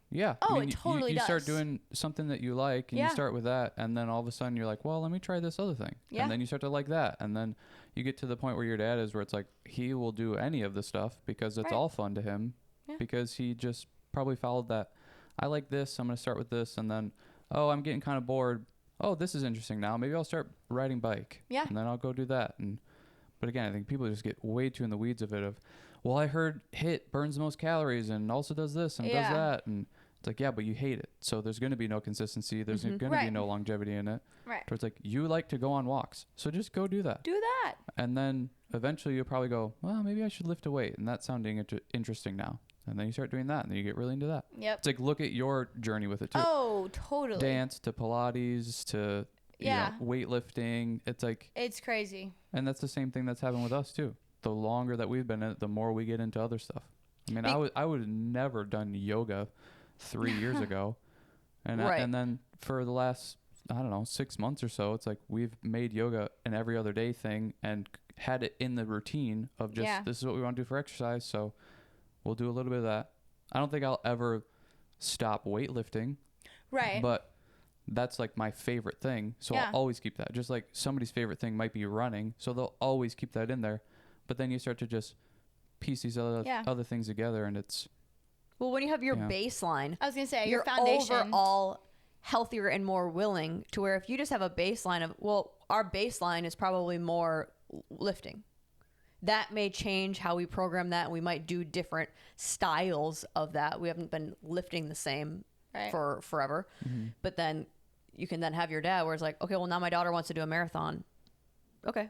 Yeah. Oh, I mean, it totally you does. start doing something that you like, and you start with that, and then all of a sudden you're like, well, let me try this other thing. Yeah. And then you start to like that. And then you get to the point where your dad is, where it's like, he will do any of the stuff because it's all fun to him, because he just probably followed that. I like this, I'm going to start with this. And then, oh, I'm getting kind of bored. Oh, this is interesting now. Maybe I'll start riding bike. Yeah. And then I'll go do that. But again, I think people just get way too in the weeds of it of, well, I heard HIIT burns the most calories and also does this and does that. And it's like, yeah, but you hate it. So there's going to be no consistency. There's going to be no longevity in it. Right. So it's like, you like to go on walks. So just go do that. Do that. And then eventually you'll probably go, well, maybe I should lift a weight. And that's sounding interesting now. And then you start doing that, and then you get really into that. Yep. It's like, look at your journey with it too. Oh, totally. Dance to Pilates to you know, weightlifting. It's like, it's crazy. And that's the same thing that's happened with us too. The longer that we've been in it, the more we get into other stuff. I mean, I would have never done yoga 3 years ago. And and then for the last, I don't know, 6 months or so, it's like we've made yoga an every other day thing and had it in the routine of just, this is what we want to do for exercise. So we'll do a little bit of that. I don't think I'll ever stop weightlifting. Right. But that's like my favorite thing. So I'll always keep that. Just like somebody's favorite thing might be running. So they'll always keep that in there. But then you start to just piece these other things together, and it's... Well, when you have your baseline... I was going to say, your foundation. You're overall healthier and more willing to where if you just have a baseline of, well, our baseline is probably more lifting. That may change how we program that, and we might do different styles of that. We haven't been lifting the same for forever. Mm-hmm. But then you can then have your dad where it's like, okay, well, now my daughter wants to do a marathon. Okay.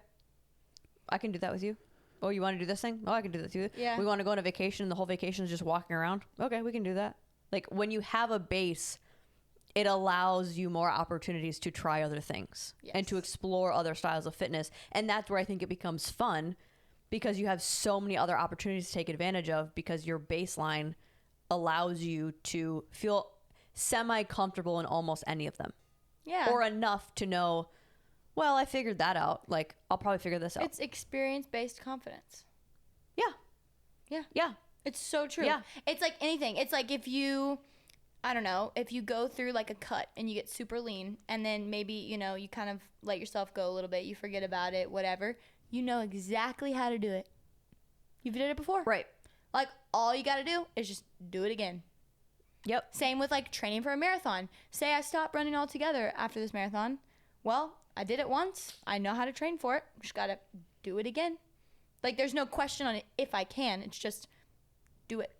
I can do that with you. Oh, you want to do this thing? Oh, I can do that too. Yeah. We want to go on a vacation and the whole vacation is just walking around. Okay, we can do that. Like when you have a base, it allows you more opportunities to try other things and to explore other styles of fitness. And that's where I think it becomes fun, because you have so many other opportunities to take advantage of, because your baseline allows you to feel semi-comfortable in almost any of them. Yeah. Or enough to know, well, I figured that out. Like, I'll probably figure this out. It's experience-based confidence. Yeah. Yeah. Yeah. It's so true. Yeah. It's like anything. It's like if you, I don't know, if you go through like a cut and you get super lean, and then maybe, you know, you kind of let yourself go a little bit, you forget about it, whatever. You know exactly how to do it. You've did it before. Right. Like, all you got to do is just do it again. Yep. Same with like training for a marathon. Say I stop running altogether after this marathon. Well, I did it once. I know how to train for it. Just got to do it again. Like, there's no question on it if I can. It's just do it.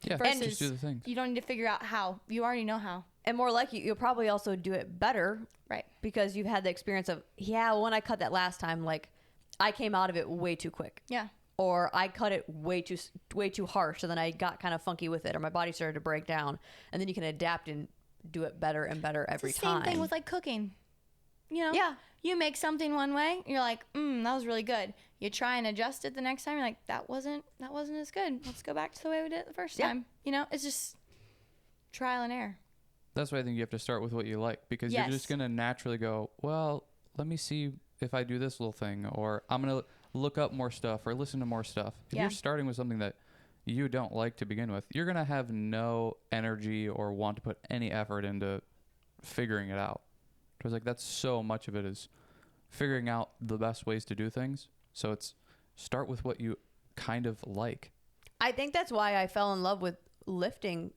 Yeah, versus just do the things. You don't need to figure out how. You already know how. And more likely, you'll probably also do it better. Right. Because you've had the experience of, when I cut that last time, like, I came out of it way too quick. Yeah. Or I cut it way too harsh, so then I got kind of funky with it, or my body started to break down. And then you can adapt and do it better and better every time. Same thing with like cooking. You know? Yeah. You make something one way, you're like, that was really good. You try and adjust it the next time, you're like, that wasn't as good. Let's go back to the way we did it the first time. You know, it's just trial and error. That's why I think you have to start with what you like, because you're just going to naturally go, well, let me see if I do this little thing, or I'm going to look up more stuff or listen to more stuff. If you're starting with something that you don't like to begin with, you're going to have no energy or want to put any effort into figuring it out. Because like that's so much of it is figuring out the best ways to do things. So it's start with what you kind of like. I think that's why I fell in love with lifting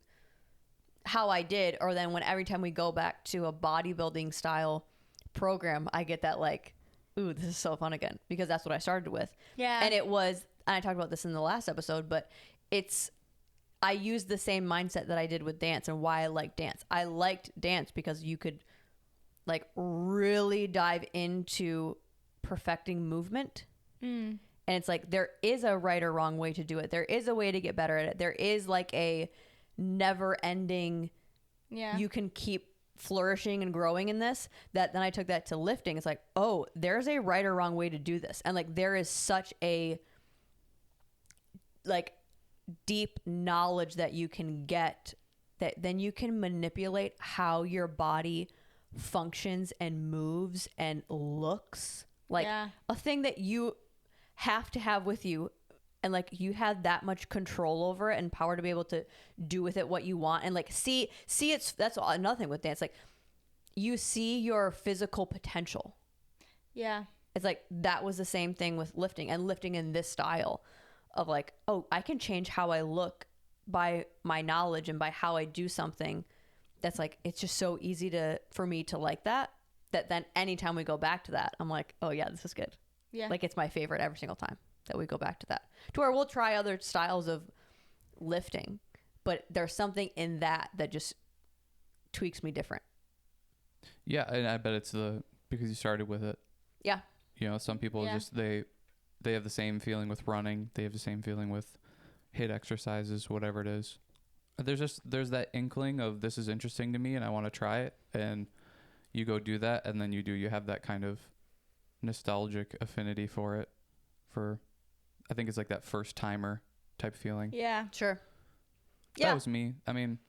how I did, or then when every time we go back to a bodybuilding style program, I get that like, ooh, this is so fun again, because that's what I started with. Yeah. And it was, and I talked about this in the last episode, but I used the same mindset that I did with dance and why I liked dance. I liked dance because you could like really dive into perfecting movement. And it's like, there is a right or wrong way to do it. There is a way to get better at it. There is like a never ending, you can keep flourishing and growing in this. That then I took that to lifting. It's like, oh, there's a right or wrong way to do this. And like, there is such a like deep knowledge that you can get, that then you can manipulate how your body functions and moves and looks like a thing that you have to have with you and like you have that much control over it and power to be able to do with it what you want, and like see it's that's another thing with dance, like you see your physical potential. Yeah. It's like that was the same thing with lifting, and lifting in this style of like, oh, I can change how I look by my knowledge and by how I do something. That's like, it's just so easy for me to like that then anytime we go back to that, I'm like, oh yeah, this is good. Yeah. Like it's my favorite every single time that we go back to that, to where we'll try other styles of lifting, but there's something in that just tweaks me different. Yeah. And I bet it's because you started with it. Yeah. You know, some people just, they have the same feeling with running. They have the same feeling with HIIT exercises, whatever it is. There's that inkling of this is interesting to me and I want to try it. And you go do that. And then you have that kind of nostalgic affinity for it. I think it's like that first timer type feeling. Yeah. Sure. That was me. I mean,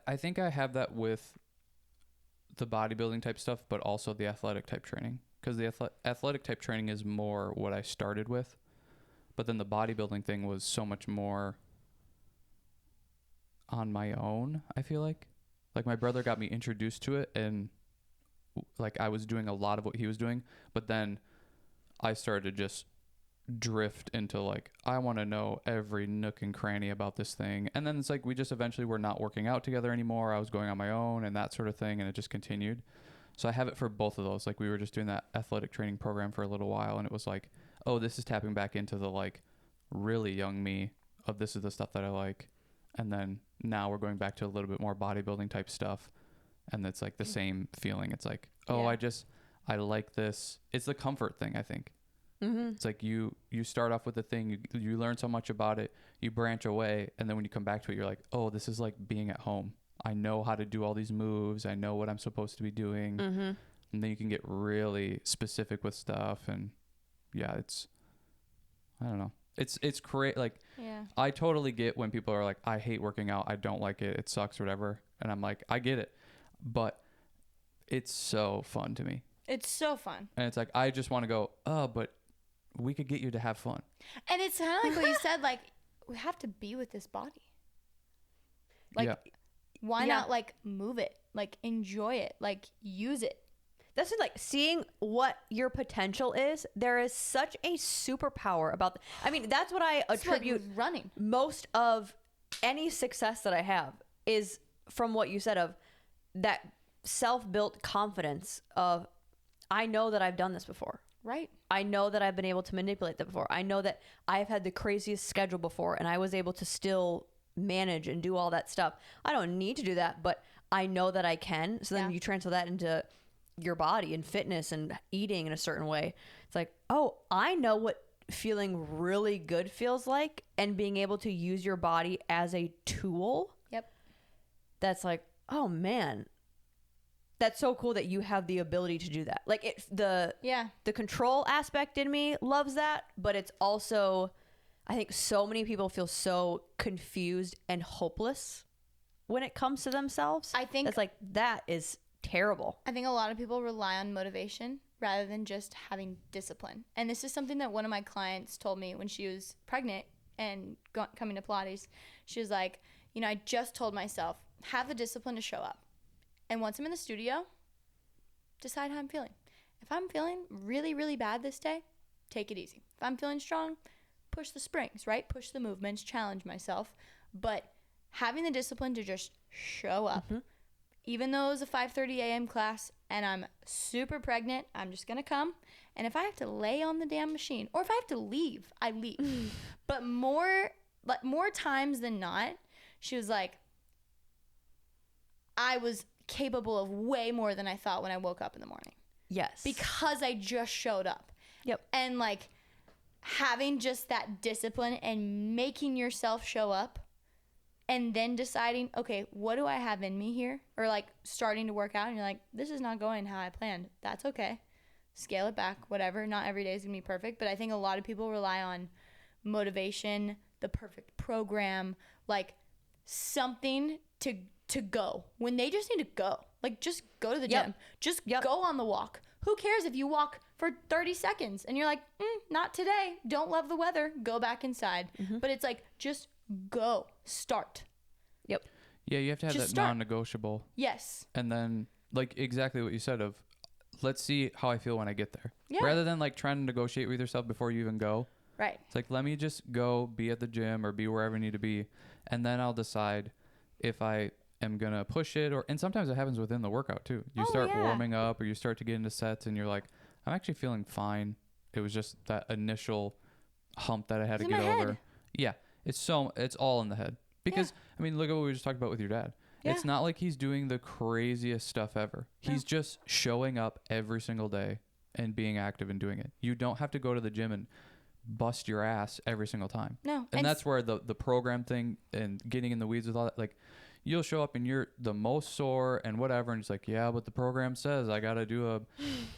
I think I have that with the bodybuilding type stuff, but also the athletic type training. Because the athletic type training is more what I started with. But then the bodybuilding thing was so much more on my own, I feel like. Like my brother got me introduced to it, and like I was doing a lot of what he was doing. But then I started to just drift into like, I want to know every nook and cranny about this thing. And then it's like we just eventually were not working out together anymore. I was going on my own and that sort of thing. And it just continued. So I have it for both of those. Like we were just doing that athletic training program for a little while, and it was like, oh, this is tapping back into the like really young me of this is the stuff that I like. And then now we're going back to a little bit more bodybuilding type stuff. And it's like the same feeling. It's like, oh, I like this. It's the comfort thing, I think. Mm-hmm. It's like you start off with the thing, you learn so much about it, you branch away. And then when you come back to it, you're like, oh, this is like being at home. I know how to do all these moves. I know what I'm supposed to be doing. Mm-hmm. And then you can get really specific with stuff. And yeah, I don't know. It's great. Like, I totally get when people are like, I hate working out. I don't like it. It sucks or whatever. And I'm like, I get it. But it's so fun to me. It's so fun. And it's like, I just want to go, oh, but we could get you to have fun. And it's kind of like what you said, like, we have to be with this body. Like, why not, like, move it? Like, enjoy it. Like, use it. That's like seeing what your potential is. There is such a superpower about I mean, that's what I attribute like running. Most of any success that I have is from what you said, of that self-built confidence of, I know that I've done this before. Right. I know that I've been able to manipulate that before. I know that I've had the craziest schedule before and I was able to still manage and do all that stuff. I don't need to do that, but I know that I can. So then you transfer that into your body and fitness and eating in a certain way. It's like, oh, I know what feeling really good feels like, and being able to use your body as a tool. Yep. That's like, oh man, that's so cool that you have the ability to do that. Like the control aspect in me loves that, but it's also, I think so many people feel so confused and hopeless when it comes to themselves. I think it's like, that is terrible. I think a lot of people rely on motivation rather than just having discipline. And this is something that one of my clients told me when she was pregnant and coming to Pilates. She was like, you know, I just told myself, have the discipline to show up. And once I'm in the studio, decide how I'm feeling. If I'm feeling really, really bad this day, take it easy. If I'm feeling strong, push the springs, right? Push the movements, challenge myself. But having the discipline to just show up, even though it was a 5:30 a.m. class and I'm super pregnant, I'm just going to come. And if I have to lay on the damn machine, or if I have to leave, I leave. But more times than not, she was like, I was capable of way more than I thought when I woke up in the morning. Yes. Because I just showed up. Yep. And like having just that discipline and making yourself show up, and then deciding, okay, what do I have in me here? Or like starting to work out and you're like, this is not going how I planned. That's okay. Scale it back, whatever. Not every day is going to be perfect. But I think a lot of people rely on motivation, the perfect program, like something to go when they just need to go. Like just go to the gym. Just go on the walk. who cares if you walk for 30 seconds and you're like, not today. Don't love the weather. Go back inside. But it's like, just go. Start. Yep. Yeah, you have to have Just that start. non-negotiable. Yes. And then, like, exactly what you said of, let's see how I feel when I get there. Yeah. Rather than, like, trying to negotiate with yourself before you even go. Right. It's like, let me just go be at the gym or be wherever I need to be. And then I'll decide if I am going to push it. And sometimes it happens within the workout, too. You start warming up or you start to get into sets and you're like, I'm actually feeling fine. It was just that initial hump that I had to get over. Head. Yeah. It's all in the head. Because, I mean, look at what we just talked about with your dad. Yeah. It's not like he's doing the craziest stuff ever. No. He's just showing up every single day and being active and doing it. You don't have to go to the gym and bust your ass every single time. No. And that's where the program thing and getting in the weeds with all that, like, you'll show up and you're the most sore and whatever. And it's like, yeah, but the program says I got to do a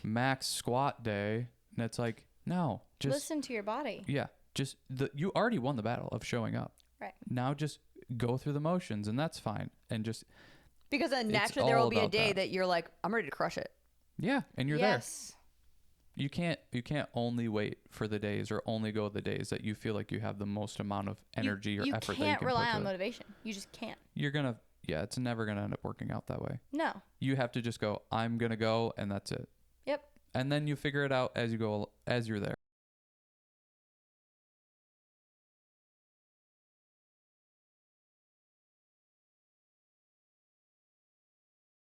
max squat day. And it's like, no, just listen to your body. Yeah. Just you already won the battle of showing up. Right. Now just go through the motions and that's fine. And just, because then naturally there will be a day that you're like, I'm ready to crush it. Yeah. And you're there. You can't only wait for the days or only go the days that you feel like you have the most amount of energy or effort that you can put. You can't rely on motivation. You just can't. It's never going to end up working out that way. No. You have to just go, I'm going to go, and that's it. Yep. And then you figure it out as you go, as you're there.